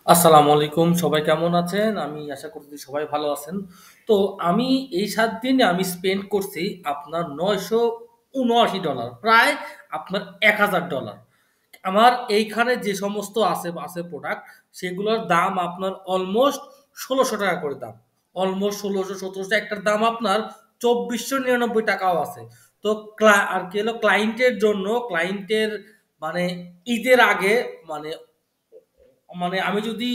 আসসালামু আলাইকুম। সবাই কেমন আছেন? আমি আশা করছি সবাই ভালো আছেন। তো আমি এই ৭ দিনে আমি স্পেন্ড করছি আপনার $৯৭৯ প্রায় আপনার $১,০০০। আমার এইখানে যে সমস্ত আছে প্রোডাক্ট সেগুলোর দাম আপনার অলমোস্ট ৳১৬০০ করে দাম। অলমোস্ট ১৬০০-১৭০০ একটার দাম আপনার ৳২৪৯৯ আছে। তো আর কি হলো ক্লায়েন্টের জন্য ক্লায়েন্টের মানে ঈদের আগে মানে আমি যদি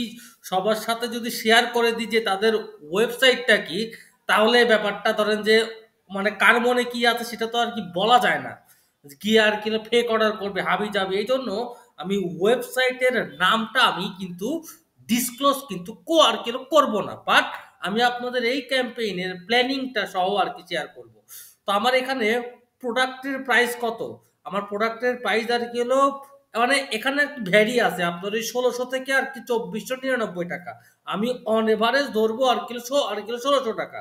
সবার সাথে যদি শেয়ার করে দিই যে তাদের ওয়েবসাইটটা কি, তাহলে ব্যাপারটা ধরেন যে কার মনে কি আছে সেটা তো আর কি বলা যায় না। কি আর কি ফেক অর্ডার করবে হাবি-জাবি। এইজন্য আমি ওয়েবসাইটের নামটা আমি কিন্তু ডিসক্লোজ কিন্তু আর কি করব না। বাট আমি আপনাদের এই ক্যাম্পেইনের প্ল্যানিংটা সহ আর কি শেয়ার করব। তো আমার এখানে প্রোডাক্টের প্রাইস কত? আমার প্রোডাক্টের প্রাইস আর কি হলো এখানে একটু ভ্যারি আছে আপনার ওই ১৬০০ থেকে আর কি ৳২৪৯৯ আমি অন এভারেজ ধরবো আর কিলো ৳১৬০০।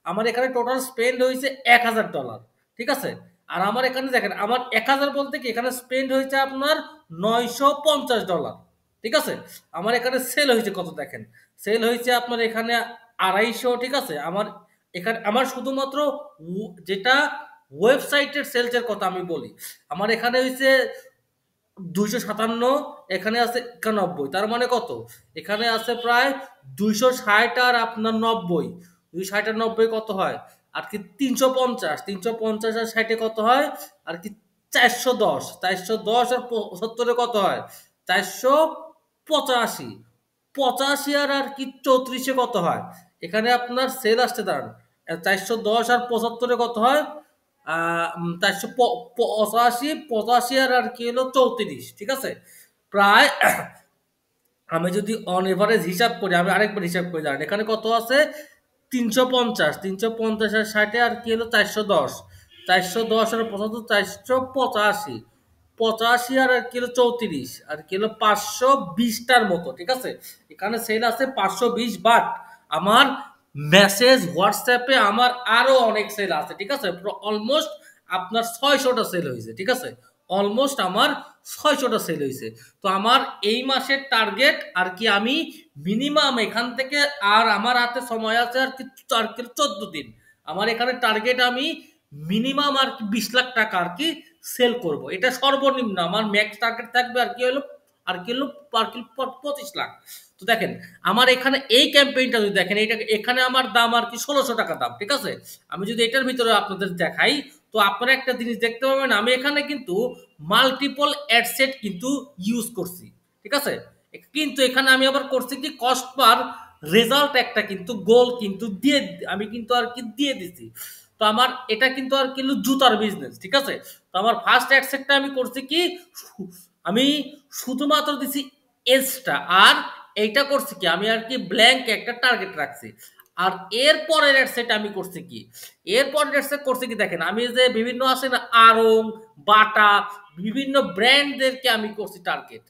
আমার এখানে টোটাল স্পেন্ড হয়েছে $১,০০০। ঠিক আছে? আর আমার এখানে দেখেন আমার ১,০০০ বলতে কি এখানে স্পেন্ড হয়েছে আপনার $৯৫০। ঠিক আছে? আমার এখানে সেল হয়েছে কত দেখেন। সেল হয়েছে আপনার এখানে ২৫০। ঠিক আছে? এখানে আমার শুধুমাত্র যেটা ওয়েবসাইটের সেলস এর কথা আমি বলি। আমার এখানে হইছে ২৫৭, এখানে আছে ৯১। তার মানে কত? এখানে আছে প্রায় ২৬০ আর আপনার ৯০। ২৬০ আর ৯০ কত হয়? আর কি ৩৫০। ৩৫০ আর ৬০ কত হয়? আর কি ৪১০। ৪১০ আর ৭৫ কত হয়? ৪৮৫। ৮৫ আর কি ৩৪ কত হয়? এখানে আপনার সেল আসছে দাঁড়ান। ৪১০ আর ৭৫ কত হয়? ৪৮৫, ৮৫ আর কি হলো ৩৪। ঠিক আছে? প্রায় আমি যদি অন এভারেজ হিসাব করি, আমি আরেকবার হিসাব করে দাঁড়ান। এখানে কত আছে? ৩৫০। ৩৫০ আর ৬০ আর কি হলো ৪১০। ৪১০ আর ৭৫ ৪৮৫। ৮৫ আর কি হলো ৩৪ আর কি হলো ৫২০টার মতো। ঠিক আছে? এখানে সেল আছে ৫২০। বাট আমার মেসেজ হোয়াটসঅ্যাপে আমার আরো অনেক সেল আছে। ঠিক আছে? অলমোস্ট আপনার ৬০০টা সেল হয়েছে। ঠিক আছে? অলমোস্ট আমার ৬০০টা সেল হয়েছে। তো আমার এই মাসের টার্গেট আর কি আমি মিনিমাম এখান থেকে আর আমার হাতে সময় আছে আর কি ১৪ দিন। আমার এখানে টার্গেট আমি মিনিমাম আর কি ৳২০,০০,০০০ আর কি সেল করব। এটা সর্বনিম্ন। আমার ম্যাক্স টার্গেট থাকবে আর কি হলো আর কি হলো আর কি ২৫,০০,০০০। তো দেখেন আমার এখানে এই ক্যাম্পেইনটা যদি দেখেন এইটা এখানে আমার দাম আর কি ৳১৬০০ দাম। ঠিক আছে? আমি যদি এটার ভিতরে আপনাদের দেখাই তো আপনারা একটা জিনিস দেখতে পাবেন আমি এখানে কিন্তু মাল্টিপল অ্যাড সেট কিন্তু ইউজ করছি। ঠিক আছে? কিন্তু এখানে আমি আবার করছি কি কস্ট পার রেজাল্ট একটা কিন্তু গোল কিন্তু আমি কিন্তু আর কি দিয়ে দিছি। তো আমার এটা কিন্তু আর কি জুতার বিজনেস। ঠিক আছে? তো আমার ফার্স্ট অ্যাড সেটটা আমি করছি কি আমি শুধুমাত্র দিছি এজটা আর এইটা করছি কি আমি আর কি ব্ল্যাঙ্ক একটা টার্গেট রাখছি। আর এর পরের অ্যাড সেট আমি করছি কি এর পরের অ্যাড সেট করছি কি দেখেন আমি যে বিভিন্ন আছে না আড়ং, বাটা বিভিন্ন ব্র্যান্ডদেরকে আমি করছি টার্গেট।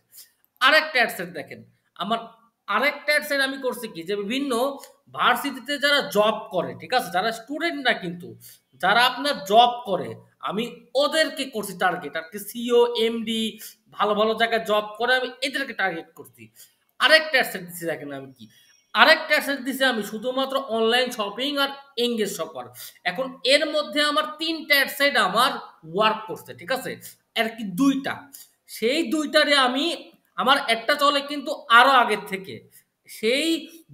আরেকটা অ্যাডসেট দেখেন আমার আরেকটা অ্যাডসেট আমি করছি কি যে বিভিন্ন ভার্সিটিতে যারা জব করে ঠিক আছে যারা স্টুডেন্ট না কিন্তু যারা আপনার জব করে আমি ওদেরকে করছি টার্গেট আর কি সিও এমডি ভালো ভালো জায়গায় জব করে আমি এদেরকে টার্গেট করছি। আরেকটা অ্যাডসেট দিচ্ছি দেখেন আমি কি আরেকটা অ্যাডসেট দিছি আমি শুধুমাত্র অনলাইন শপিং আর এঙ্গেজ শপার। এখন এর মধ্যে আমার তিনটা অ্যাডসেট আমার ওয়ার্ক করছে। ঠিক আছে? আর কি দুইটা সেই দুইটারে আমি আমার একটা চলে কিন্তু আরো আগের থেকে সেই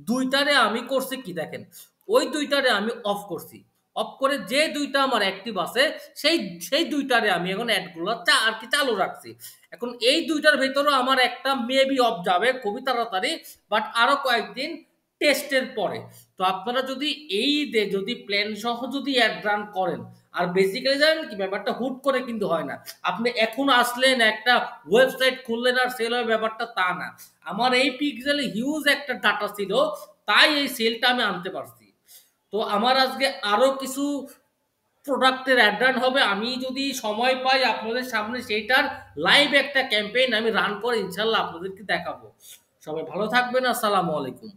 দুইটারে আমি করছি কি দেখেন ওই দুইটারে আমি অফ করছি। অফ করে যে দুইটা আমার অ্যাক্টিভ আছে সেই সেই দুইটারে আমি এখন অ্যাডগুলো আর কি চালু রাখছি। এখন এই দুইটার ভেতরেও আমার একটা মেবি অফ যাবে খুবই তাড়াতাড়ি। বাট আরো কয়েকদিন টেস্টের পরে। তো আপনারা যদি এই যদি প্ল্যান সহ যদি অ্যাড রান করেন আর বেসিক্যালি জানেন কি ব্যাপারটা হুট করে কিন্তু হয় না। আপনি এখন আসলেন একটা ওয়েবসাইট খুললেন আর সেল হয় ব্যাপারটা তা না। আমার এই পিক্সেলে হিউজ একটা ডাটা ছিল তাই এই সেলটা আমি আনতে পারছি। তো আমার আজকে আরো কিছু প্রোডাক্টের অ্যাড রান হবে আমি যদি সময় পাই আপনাদের সামনে সেইটার লাইভ একটা ক্যাম্পেইন আমি রান করে ইনশাল্লাহ আপনাদেরকে দেখাবো। সবাই ভালো থাকবেন। আসসালামু আলাইকুম।